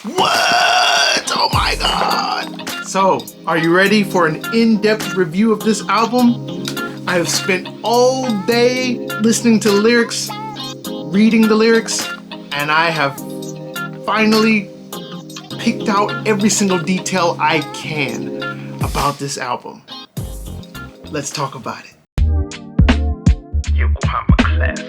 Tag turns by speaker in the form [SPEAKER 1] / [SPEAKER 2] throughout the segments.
[SPEAKER 1] What? Oh my God. So, are you ready for an in-depth review of this album? I have spent all day listening to the lyrics, reading the lyrics, and I have finally picked out every single detail I can about this album. Let's talk about it.
[SPEAKER 2] Yokohama class.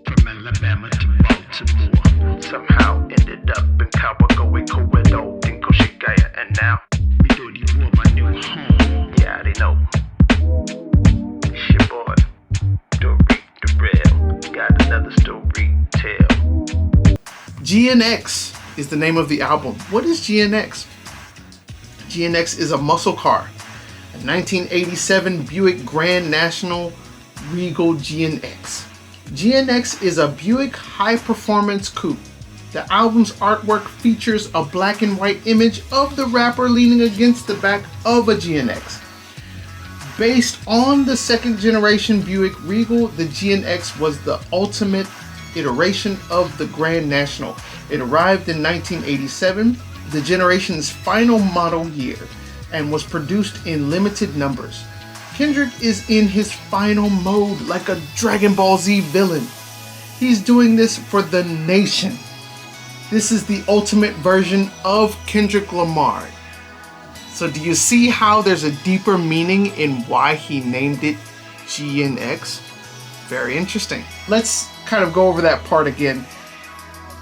[SPEAKER 2] From Alabama to Baltimore. Somehow ended up in Kawagoe, Kowedo, Dinko, Shigaya, and now Midori War, my new home. Yeah, they know. It's your boy, Dory Darrell. Got another story to tell.
[SPEAKER 1] GNX is the name of the album. What is GNX? GNX is a muscle car. A 1987 Buick Grand National Regal GNX. GNX is a Buick high-performance coupe. The album's artwork features a black and white image of the rapper leaning against the back of a GNX. Based on the second generation Buick Regal, the GNX was the ultimate iteration of the Grand National. It arrived in 1987, the generation's final model year, and was produced in limited numbers. Kendrick is in his final mode like a Dragon Ball Z villain. He's doing this for the nation. This is the ultimate version of Kendrick Lamar. So do you see how there's a deeper meaning in why he named it GNX? Very interesting. Let's kind of go over that part again.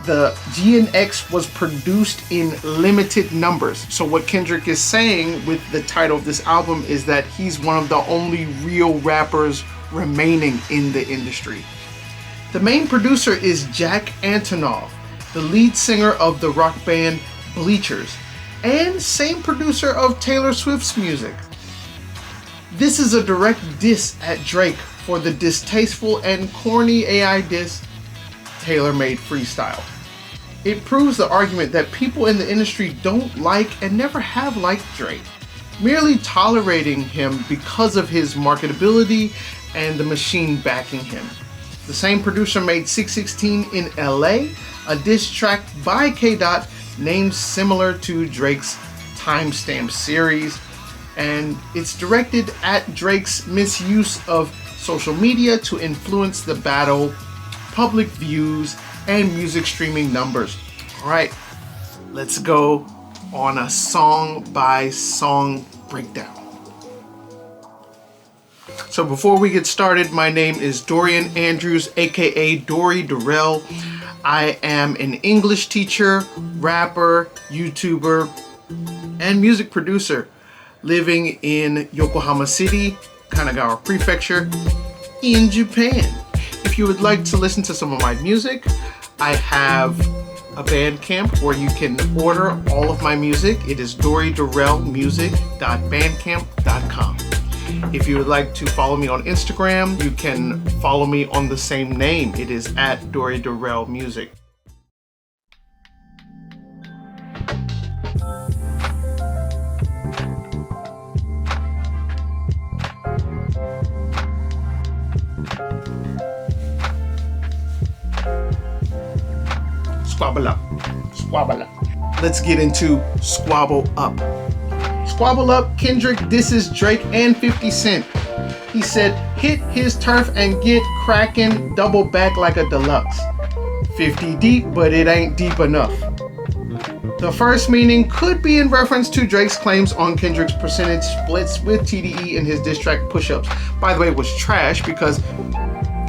[SPEAKER 1] The GNX was produced in limited numbers. So what Kendrick is saying with the title of this album is that he's one of the only real rappers remaining in the industry. The main producer is Jack Antonoff, the lead singer of the rock band Bleachers, and same producer of Taylor Swift's music. This is a direct diss at Drake for the distasteful and corny AI diss Tailor-Made Freestyle. It proves the argument that people in the industry don't like and never have liked Drake, merely tolerating him because of his marketability and the machine backing him. The same producer made 616 in LA, a diss track by K-Dot named similar to Drake's Timestamp series, and it's directed at Drake's misuse of social media to influence the battle, public views, and music streaming numbers. All right, let's go on a song by song breakdown. So before we get started, my name is Dorian Andrews, aka Dory Darrell. I am an English teacher, rapper, YouTuber, and music producer living in Yokohama City, Kanagawa Prefecture, in Japan. If you would like to listen to some of my music, I have a Bandcamp where you can order all of my music. It is dorydarrellmusic.bandcamp.com. If you would like to follow me on Instagram, you can follow me on the same name. It is at Dory Darrell Music. Squabble up. Squabble up. Let's get into Squabble Up. Squabble Up, Kendrick disses Drake and 50 Cent. He said, hit his turf and get crackin', double back like a deluxe. 50 deep, but it ain't deep enough. The first meaning could be in reference to Drake's claims on Kendrick's percentage splits with TDE in his diss track Push-Ups. By the way, it was trash because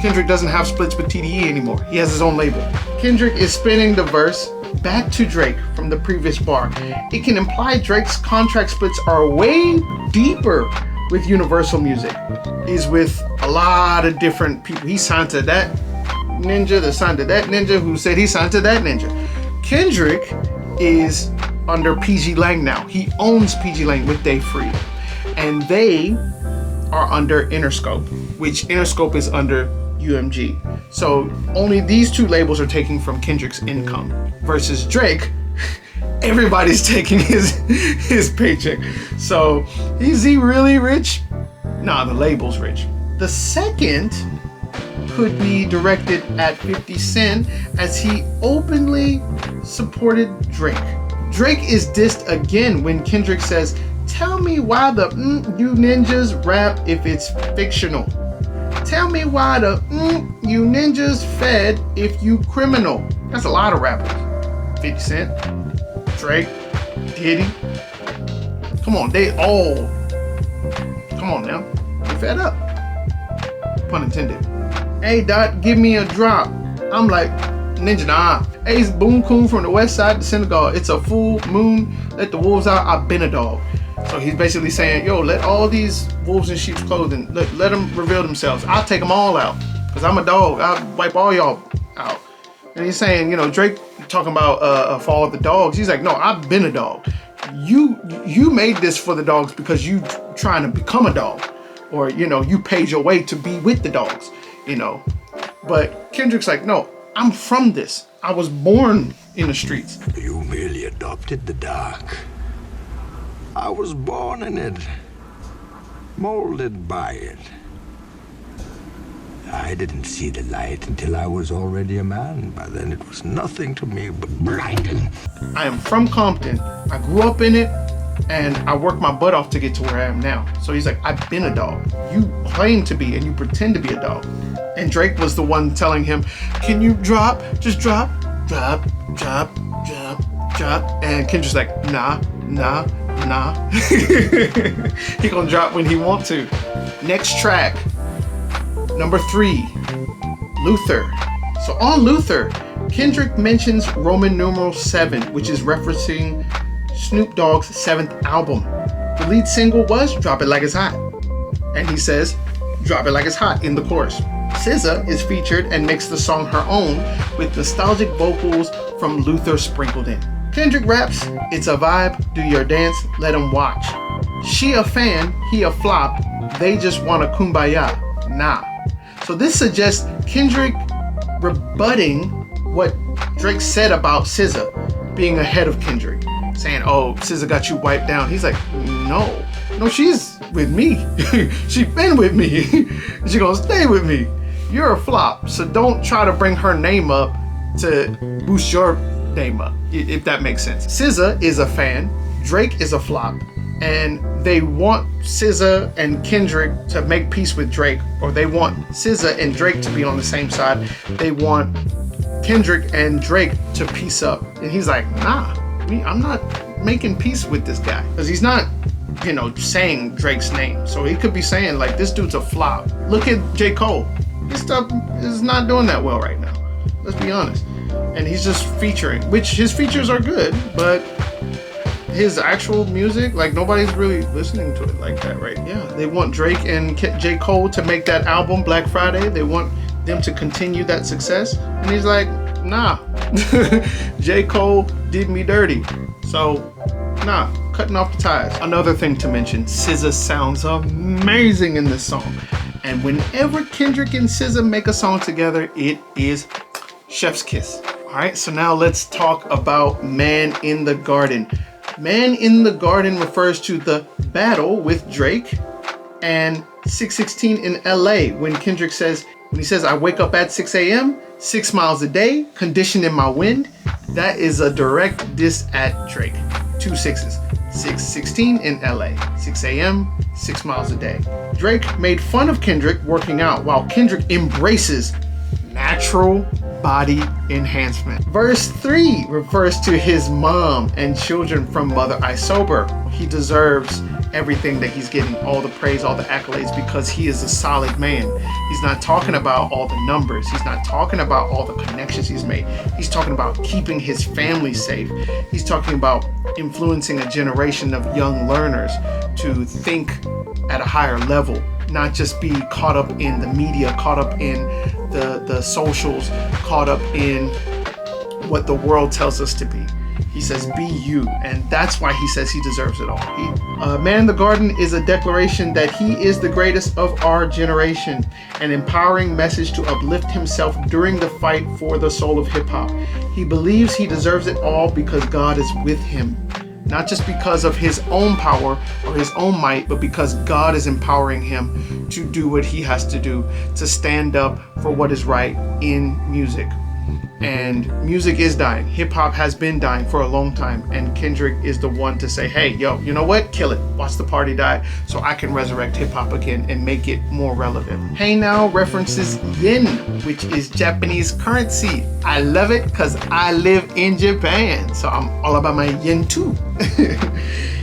[SPEAKER 1] Kendrick doesn't have splits with TDE anymore. He has his own label. Kendrick is spinning the verse back to Drake from the previous bar. It can imply Drake's contract splits are way deeper with Universal Music. He's with a lot of different people. He signed to that ninja, that signed to that ninja, who said he signed to that ninja. Kendrick is under PG Lang now. He owns PG Lang with Dave Free. And they are under Interscope, which Interscope is under UMG. So only these two labels are taking from Kendrick's income versus Drake. Everybody's taking his paycheck. So is he really rich? Nah, the label's rich. The second could be directed at 50 Cent as he openly supported Drake. Drake is dissed again when Kendrick says, "Tell me why the you ninjas rap if it's fictional. Tell me why the you ninjas fed if you criminal." That's a lot of rappers. 50 Cent, Drake, Diddy. Come on, come on now. They fed up. Pun intended. "Hey Dot, give me a drop." I'm like, "Ninja, nah." "Hey, it's Boom Coon from the west side of the synagogue. It's a full moon. Let the wolves out. I've been a dog." So he's basically saying, yo, let all these wolves in sheep's clothing, let them reveal themselves. I'll take them all out because I'm a dog. I'll wipe all y'all out. And he's saying, Drake talking about Fall of the Dogs. He's like, no, I've been a dog. You made this for the dogs because you trying to become a dog, or you paid your way to be with the dogs, But Kendrick's like, no, I'm from this. I was born in the streets.
[SPEAKER 3] You merely adopted the dark. I was born in it, molded by it. I didn't see the light until I was already a man. By then it was nothing to me but blinding.
[SPEAKER 1] I am from Compton. I grew up in it, and I worked my butt off to get to where I am now. So he's like, I've been a dog. You claim to be, and you pretend to be a dog. And Drake was the one telling him, can you drop? Just drop, drop, drop, drop, drop. And Kendrick's like, nah. He gonna drop when he want to. Next track, number 3, Luther. So on Luther, Kendrick mentions Roman numeral 7, which is referencing Snoop Dogg's 7th album. The lead single was Drop It Like It's Hot. And he says, drop it like it's hot in the chorus. SZA is featured and makes the song her own with nostalgic vocals from Luther sprinkled in. Kendrick raps, it's a vibe, do your dance, let them watch. She a fan, he a flop, they just want a kumbaya. Nah. So this suggests Kendrick rebutting what Drake said about SZA being ahead of Kendrick. Saying, oh, SZA got you wiped down. He's like, no, she's with me. She been with me. She gonna stay with me. You're a flop, so don't try to bring her name up to boost your name up, if that makes sense. SZA is a fan, Drake is a flop, and they want SZA and Kendrick to make peace with Drake, or they want SZA and Drake to be on the same side. They want Kendrick and Drake to peace up. And he's like, nah, I'm not making peace with this guy. Because he's not, saying Drake's name. So he could be saying, like, this dude's a flop. Look at J. Cole. His stuff is not doing that well right now. Let's be honest. And he's just featuring, which his features are good, but his actual music, like, nobody's really listening to it like that, right? Yeah, they want Drake and J. Cole to make that album Black Friday. They want them to continue that success. And he's like, nah, J. Cole did me dirty. So, nah, cutting off the ties. Another thing to mention, SZA sounds amazing in this song. And whenever Kendrick and SZA make a song together, it is chef's kiss. All right, so now let's talk about Man in the Garden. Man in the Garden refers to the battle with Drake and 616 in LA when Kendrick says, when he says, I wake up at 6 a.m., 6 miles a day, conditioned in my wind. That is a direct diss at Drake. 2 6s. 616 in LA, 6 a.m., 6 miles a day. Drake made fun of Kendrick working out while Kendrick embraces natural body enhancement. Verse 3 refers to his mom and children from Mother I Sober. He deserves everything that he's getting, all the praise, all the accolades, because he is a solid man. He's not talking about all the numbers. He's not talking about all the connections he's made. He's talking about keeping his family safe. He's talking about influencing a generation of young learners to think at a higher level, not just be caught up in the media, caught up in the socials, caught up in what the world tells us to be. He says, be you. And that's why he says he deserves it all. Man in the Garden is a declaration that he is the greatest of our generation, an empowering message to uplift himself during the fight for the soul of hip hop. He believes he deserves it all because God is with him. not just because of his own power or his own might, but because God is empowering him to do what he has to do, to stand up for what is right in music. And music is dying. Hip hop has been dying for a long time, and Kendrick is the one to say, hey, yo, you know what? Kill it. Watch the party die so I can resurrect hip hop again and make it more relevant. Hey Now references yen, which is Japanese currency. I love it because I live in Japan, so I'm all about my yen too.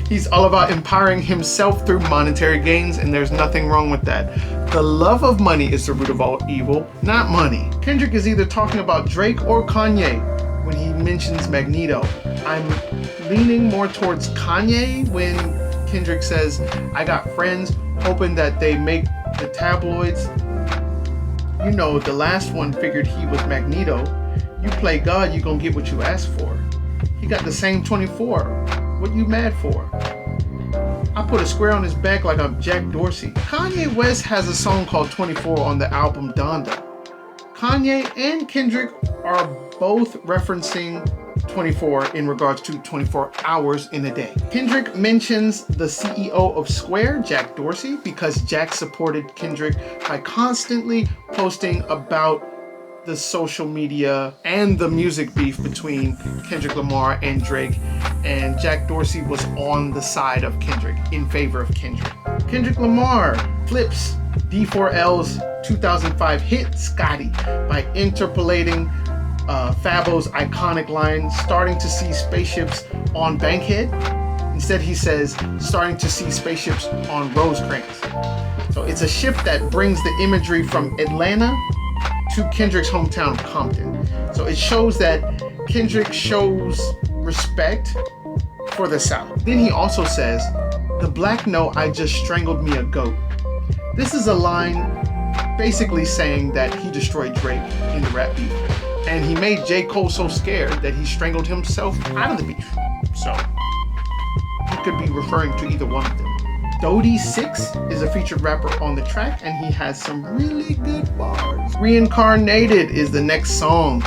[SPEAKER 1] He's all about empowering himself through monetary gains, and there's nothing wrong with that. The love of money is the root of all evil, not money. Kendrick is either talking about Drake or Kanye when he mentions Magneto. I'm leaning more towards Kanye when Kendrick says, I got friends hoping that they make the tabloids. You know, the last one figured he was Magneto. You play God, you gonna get what you ask for. He got the same 24. What you mad for? I put a square on his back like I'm Jack Dorsey. Kanye West has a song called 24 on the album Donda. Kanye and Kendrick are both referencing 24 in regards to 24 hours in a day. Kendrick mentions the CEO of Square, Jack Dorsey, because Jack supported Kendrick by constantly posting about the social media and the music beef between Kendrick Lamar and Drake, and Jack Dorsey was on the side of Kendrick, in favor of Kendrick. Kendrick Lamar flips D4L's 2005 hit Scotty by interpolating Fabo's iconic line, starting to see spaceships on Bankhead. Instead he says, starting to see spaceships on Rosecrans. So it's a ship that brings the imagery from Atlanta to Kendrick's hometown of Compton. So it shows that Kendrick shows respect for the South. Then he also says, the black know I just strangled me a goat. This is a line basically saying that he destroyed Drake in the rap beef. And he made J. Cole so scared that he strangled himself out of the beef. So he could be referring to either one of them. Dodie 6 is a featured rapper on the track, and he has some really good bars. Reincarnated is the next song.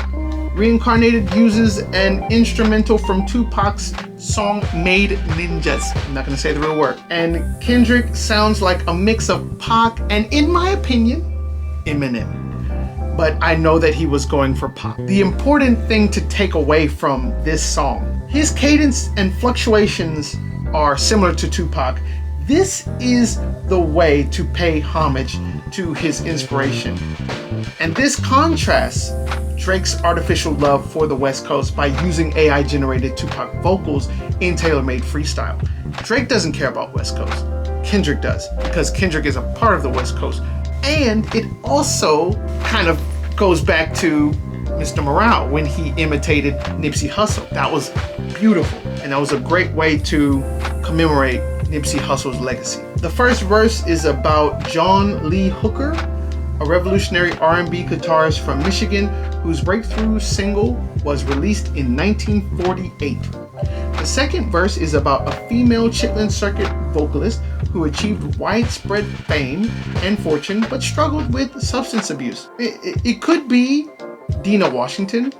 [SPEAKER 1] Reincarnated uses an instrumental from Tupac's song Made Ninjas. I'm not gonna say the real word. And Kendrick sounds like a mix of Pac and, in my opinion, Eminem. But I know that he was going for Pac. The important thing to take away from this song, his cadence and fluctuations are similar to Tupac. This is the way to pay homage to his inspiration. And this contrasts Drake's artificial love for the West Coast by using AI-generated Tupac vocals in tailor-made freestyle. Drake doesn't care about West Coast. Kendrick does, because Kendrick is a part of the West Coast. And it also kind of goes back to Mr. Morale when he imitated Nipsey Hussle. That was beautiful, and that was a great way to commemorate Nipsey Hussle's legacy. The first verse is about John Lee Hooker, a revolutionary R&B guitarist from Michigan whose breakthrough single was released in 1948. The second verse is about a female Chitlin Circuit vocalist who achieved widespread fame and fortune but struggled with substance abuse. It could be Dina Washington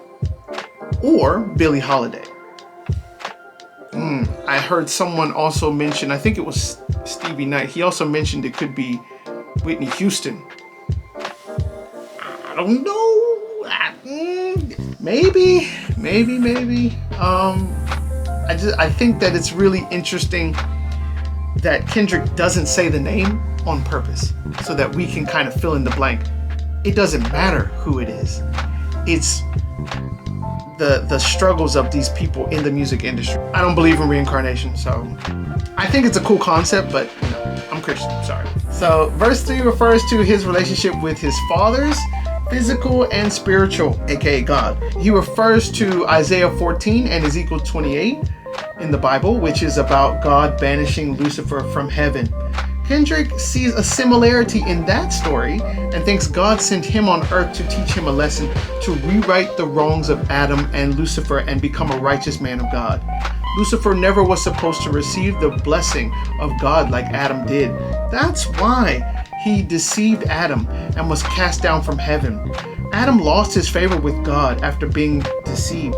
[SPEAKER 1] or Billie Holiday. I heard someone also mention, I think it was Stevie Knight, he also mentioned it could be Whitney Houston. I don't know. Maybe. I think that it's really interesting that Kendrick doesn't say the name on purpose so that we can kind of fill in the blank. It doesn't matter who it is. It's the struggles of these people in the music industry. I don't believe in reincarnation, so I think it's a cool concept, but you know, I'm Christian, sorry. So verse 3 refers to his relationship with his fathers, physical and spiritual, aka God. He refers to Isaiah 14 and Ezekiel 28 in the Bible, which is about God banishing Lucifer from heaven. Kendrick sees a similarity in that story and thinks God sent him on earth to teach him a lesson to rewrite the wrongs of Adam and Lucifer and become a righteous man of God. Lucifer never was supposed to receive the blessing of God like Adam did. That's why he deceived Adam and was cast down from heaven. Adam lost his favor with God after being deceived.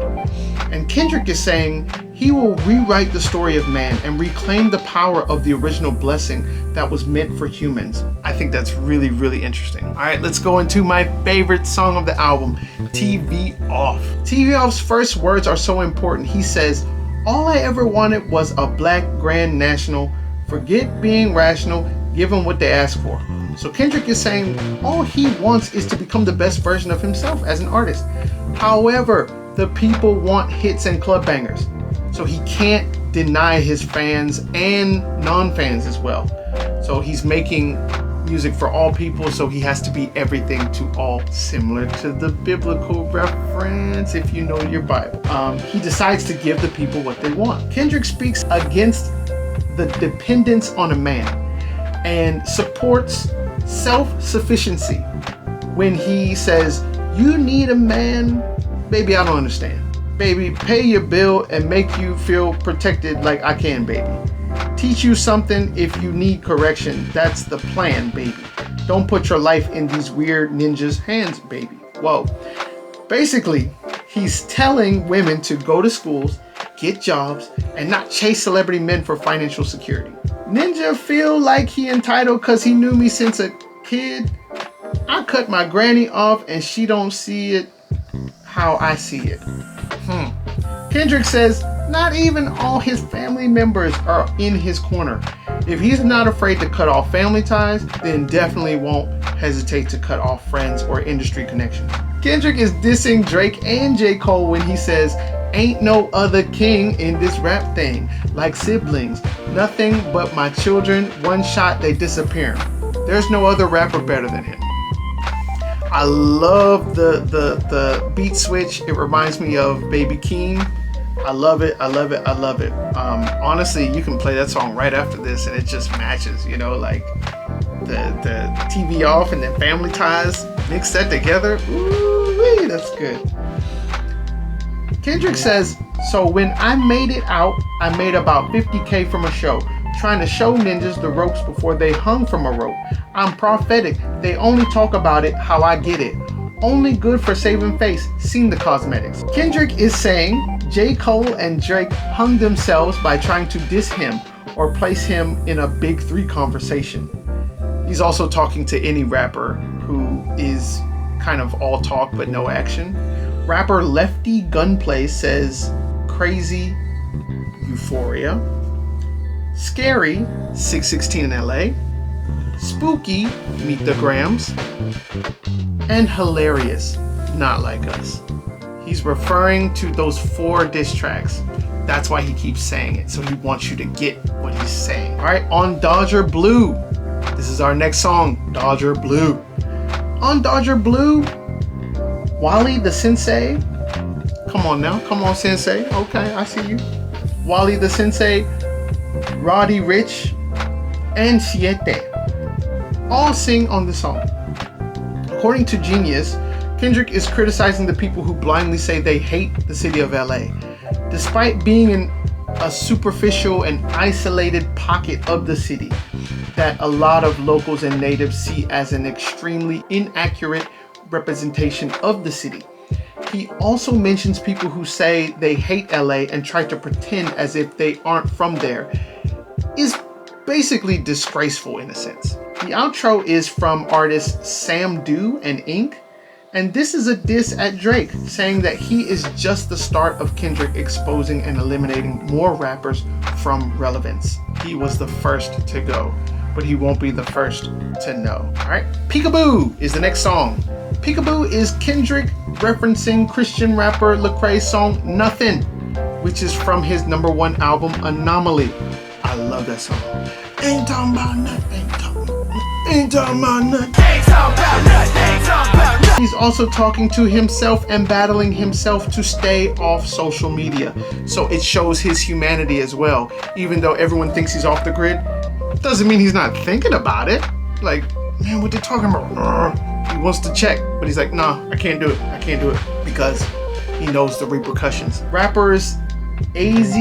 [SPEAKER 1] And Kendrick is saying he will rewrite the story of man and reclaim the power of the original blessing that was meant for humans. I think that's really, really interesting. All right, let's go into my favorite song of the album, TV Off. TV Off's first words are so important. He says, "All I ever wanted was a black grand national. Forget being rational, give them what they ask for." So Kendrick is saying all he wants is to become the best version of himself as an artist. However, the people want hits and club bangers. So he can't deny his fans and non-fans as well. So he's making music for all people, so he has to be everything to all, similar to the biblical reference if you know your Bible. He decides to give the people what they want. Kendrick speaks against the dependence on a man and supports self-sufficiency when he says, "You need a man? Baby, I don't understand. Baby, pay your bill and make you feel protected like I can, baby. Teach you something if you need correction. That's the plan, baby. Don't put your life in these weird ninjas' hands, baby." Whoa. Basically, he's telling women to go to schools, get jobs, and not chase celebrity men for financial security. Ninja feel like he entitled cause he knew me since a kid. I cut my granny off and she don't see it how I see it. Kendrick says not even all his family members are in his corner. If he's not afraid to cut off family ties, then definitely won't hesitate to cut off friends or industry connections. Kendrick is dissing Drake and J. Cole when he says, "Ain't no other king in this rap thing, like siblings. Nothing but my children, one shot they disappear. There's no other rapper better than him." I love the beat switch. It reminds me of Baby Keem. I love it. I love it. I love it. Honestly, you can play that song right after this and it just matches, you know, like the TV Off and then Family Ties. Mix that together. Ooh, that's good. Kendrick says, "So when I made it out, I made about 50K from a show, trying to show ninjas the ropes before they hung from a rope. I'm prophetic. They only talk about it how I get it. Only good for saving face. Seen the cosmetics." Kendrick is saying J. Cole and Drake hung themselves by trying to diss him or place him in a big three conversation. He's also talking to any rapper who is kind of all talk but no action. Rapper Lefty Gunplay says Crazy, Euphoria, Scary, 616 in LA, Spooky, Meet the Grams, and Hilarious, Not Like Us. He's referring to those 4 diss tracks. That's why he keeps saying it, so he wants you to get what he's saying. All right, on Dodger Blue. This is our next song, Dodger Blue. On Dodger Blue, Wally the Sensei. Come on now, come on Sensei. Okay, I see you. Wally the Sensei, Roddy Ricch, and Siete all sing on the song. According to Genius, Kendrick is criticizing the people who blindly say they hate the city of LA. Despite being in a superficial and isolated pocket of the city that a lot of locals and natives see as an extremely inaccurate representation of the city. He also mentions people who say they hate LA and try to pretend as if they aren't from there. Is basically disgraceful in a sense. The outro is from artists Sam Dew and Ink. And this is a diss at Drake, saying that he is just the start of Kendrick exposing and eliminating more rappers from relevance. He was the first to go, but he won't be the first to know. All right, Peekaboo is the next song. Peekaboo is Kendrick referencing Christian rapper Lecrae's song Nothing, which is from his #1 album Anomaly. I love that song. Ain't talking about nothing, ain't talking about nothing, ain't talking about nothing, ain't talking about nothing, ain't talking about nothing. He's also talking to himself and battling himself to stay off social media. So it shows his humanity as well. Even though everyone thinks he's off the grid, doesn't mean he's not thinking about it. Like, man, what they talking about? He wants to check, but he's like, nah, I can't do it. I can't do it because he knows the repercussions. Rappers AZ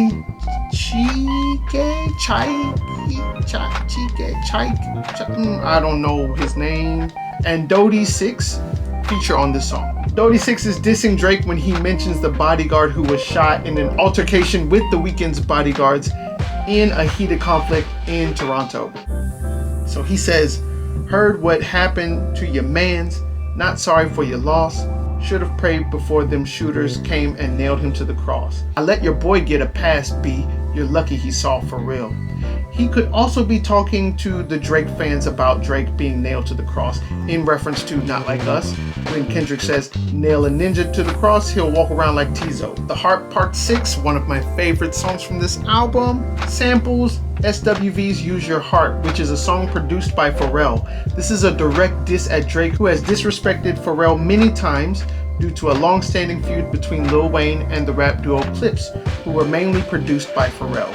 [SPEAKER 1] I don't know his name, and Dodie 6 feature on this song. Dodie Six is dissing Drake when he mentions the bodyguard who was shot in an altercation with The Weeknd's bodyguards in a heated conflict in Toronto. So he says, heard what happened to your mans, not sorry for your loss. Should have prayed before them shooters came and nailed him to the cross. I let your boy get a pass, B. You're lucky he saw for real. He could also be talking to the Drake fans about Drake being nailed to the cross in reference to Not Like Us. When Kendrick says, nail a ninja to the cross, he'll walk around like Tizo. The Heart Part 6, one of my favorite songs from this album, samples SWV's Use Your Heart, which is a song produced by Pharrell. This is a direct diss at Drake, who has disrespected Pharrell many times due to a long-standing feud between Lil Wayne and the rap duo Clips, who were mainly produced by Pharrell.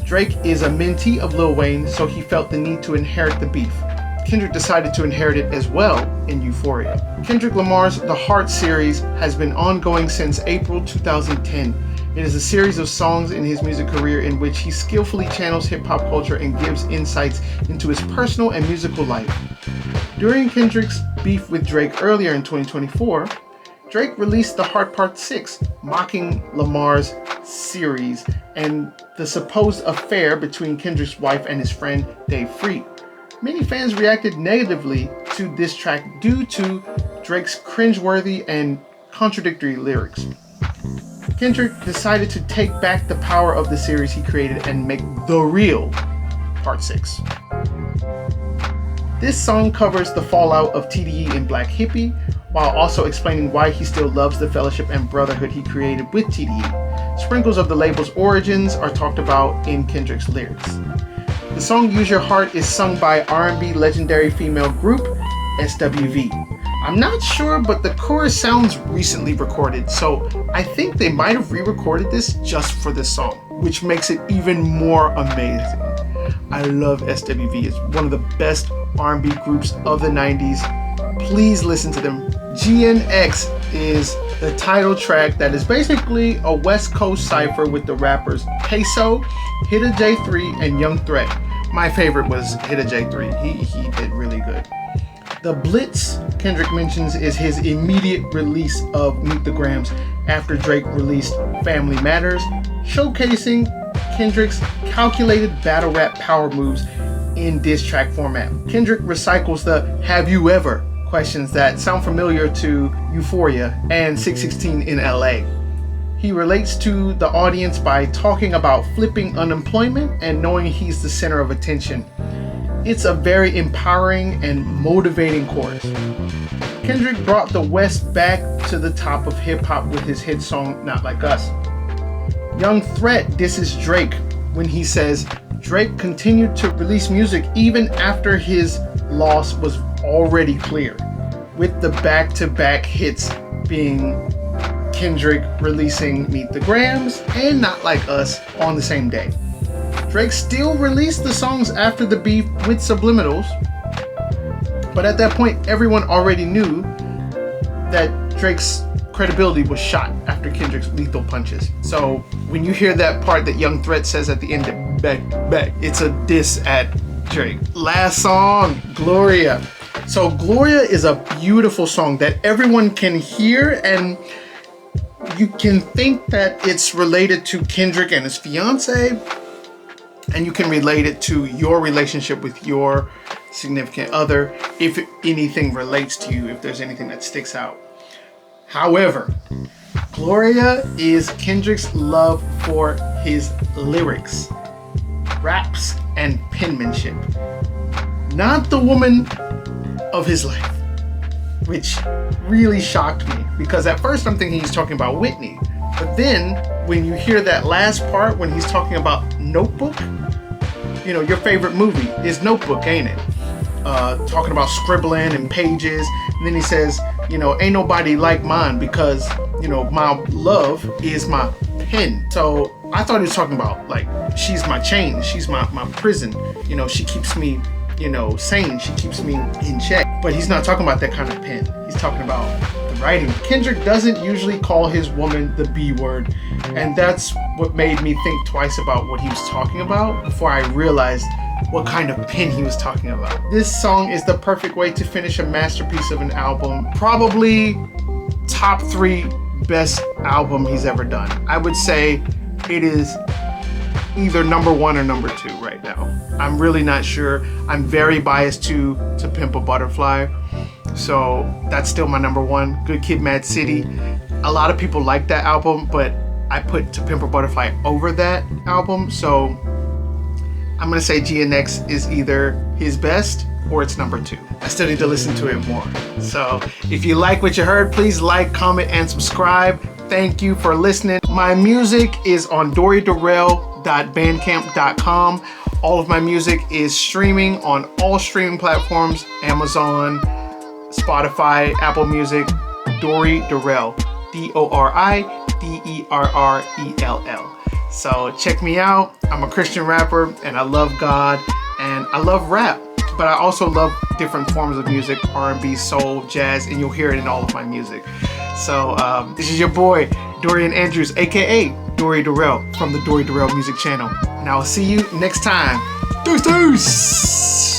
[SPEAKER 1] Drake is a mentee of Lil Wayne, so he felt the need to inherit the beef. Kendrick decided to inherit it as well in Euphoria. Kendrick Lamar's The Heart series has been ongoing since April 2010. It is a series of songs in his music career in which he skillfully channels hip-hop culture and gives insights into his personal and musical life. During Kendrick's beef with Drake earlier in 2024, Drake released The Heart Part 6, mocking Lamar's series and the supposed affair between Kendrick's wife and his friend Dave Freak. Many fans reacted negatively to this track due to Drake's cringeworthy and contradictory lyrics. Kendrick decided to take back the power of the series he created and make The Real Part 6. This song covers the fallout of TDE and Black Hippie, while also explaining why he still loves the fellowship and brotherhood he created with TDE. Sprinkles of the label's origins are talked about in Kendrick's lyrics. The song Use Your Heart is sung by R&B legendary female group SWV. I'm not sure, but the chorus sounds recently recorded, so I think they might have re-recorded this just for this song, which makes it even more amazing. I love SWV. It's one of the best R&B groups of the 90s. Please listen to them. GNX is the title track that is basically a West Coast cypher with the rappers Peso, Hidda J3, and Young Threat. My favorite was Hidda J3. He did really good. The Blitz Kendrick mentions is his immediate release of Meet the Grams after Drake released Family Matters, showcasing Kendrick's calculated battle rap power moves in diss track format. Kendrick recycles the "Have you ever?" questions that sound familiar to Euphoria and 616 in LA. He relates to the audience by talking about flipping unemployment and knowing he's the center of attention. It's a very empowering and motivating chorus. Kendrick brought the West back to the top of hip-hop with his hit song Not Like Us. Young Threat disses Drake when he says Drake continued to release music even after his loss was already clear, with the back-to-back hits being Kendrick releasing Meet the Grams and Not Like Us on the same day. Drake still released the songs after the beef with Subliminals, but at that point everyone already knew that Drake's credibility was shot after Kendrick's lethal punches. So when you hear that part that Young Threat says at the end, back, it's a diss at Drake. Last song, Gloria. So Gloria is a beautiful song that everyone can hear, and you can think that it's related to Kendrick and his fiance, and you can relate it to your relationship with your significant other, if anything relates to you, if there's anything that sticks out. However, Gloria is Kendrick's love for his lyrics, raps, and penmanship. Not the woman of his life, which really shocked me, because at first I'm thinking he's talking about Whitney. But then when you hear that last part when he's talking about Notebook, you know, your favorite movie is Notebook, ain't it? Talking about scribbling and pages. And then he says, you know, ain't nobody like mine because, you know, my love is my pen. So I thought he was talking about, like, she's my chain, she's my prison. You know, she keeps me, you know, sane, she keeps me in check. But he's not talking about that kind of pen. He's talking about the writing. Kendrick doesn't usually call his woman the B word, and that's what made me think twice about what he was talking about before I realized what kind of pen he was talking about. This song is the perfect way to finish a masterpiece of an album. Probably top 3 best album he's ever done. I would say it is either number 1 or number 2 right now. I'm really not sure. I'm very biased to Pimp a Butterfly, so that's still my number 1. Good Kid, Mad City. A lot of people like that album, but I put To Pimp a Butterfly over that album, so I'm gonna say GNX is either his best or it's number 2. I still need to listen to it more. So if you like what you heard, please like, comment, and subscribe. Thank you for listening. My music is on dorydarrell.bandcamp.com. All of my music is streaming on all streaming platforms: Amazon, Spotify, Apple Music. Dory Darrell, DORIDERRELL. So check me out. I'm a Christian rapper and I love God and I love rap, but I also love different forms of music: R&B, soul, jazz, and you'll hear it in all of my music. So this is your boy, Dorian Andrews, aka Dory Darrell from the Dory Darrell Music Channel. And I'll see you next time. Deuce!